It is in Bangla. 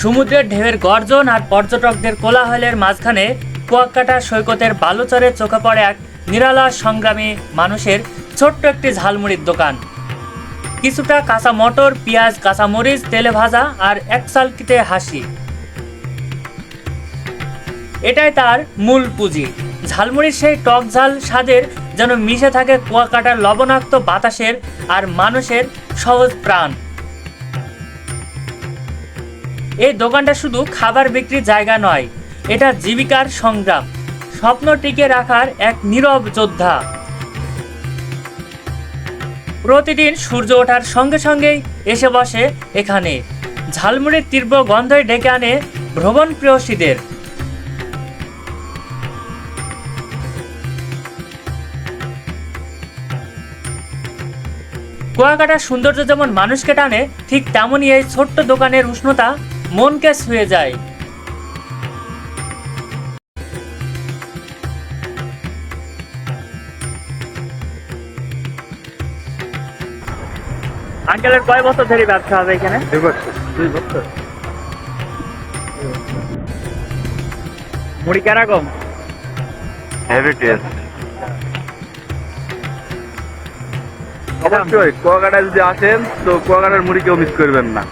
সমুদ্রের ঢেউয়ের গর্জন আর পর্যটকদের কোলাহলের মাঝখানে কুয়াকাটা সৈকতের বালুচরে চোখে পড়ে এক নিরালা সংগ্রামী মানুষের ছোট্ট একটি ঝালমুড়ির দোকান। কিছুটা কাঁচা মটর, পেঁয়াজ, কাঁচামরিচ, তেলে ভাজা আর এক চালকিতে হাসি, এটাই তার মূল পুঁজি। ঝালমুড়ির সেই টক ঝাল স্বাদের যেন মিশে থাকে কুয়াকাটার লবণাক্ত বাতাসের আর মানুষের সহজ প্রাণ। এই দোকানটা শুধু খাবার বিক্রির জায়গা নয়, এটা জীবিকার সংগ্রাম, স্বপ্ন টিকে রাখার এক নীরব যোদ্ধা। প্রতিদিন সূর্য ওঠার সঙ্গে সঙ্গেই এসে বসে এখানে। ঝালমুড়ির তীব্র গন্ধই ডেকে আনে ভ্রমণ প্রিয়সীদের। কুয়াকাটার সৌন্দর্য যেমন মানুষকে টানে, ঠিক তেমনই এই ছোট্ট দোকানের উষ্ণতা মনকে ছুঁয়ে যায়। আঙ্কেলের কয় বছর ধরে ব্যবসা হবে এখানে? 2 বছর। 2 বছর। মুড়ি কিরকম? Heavy taste. অবশ্যই কুয়াকাটায় যদি আসেন তো কুয়াকাটার মুড়ি কেউ মিস করবেন না।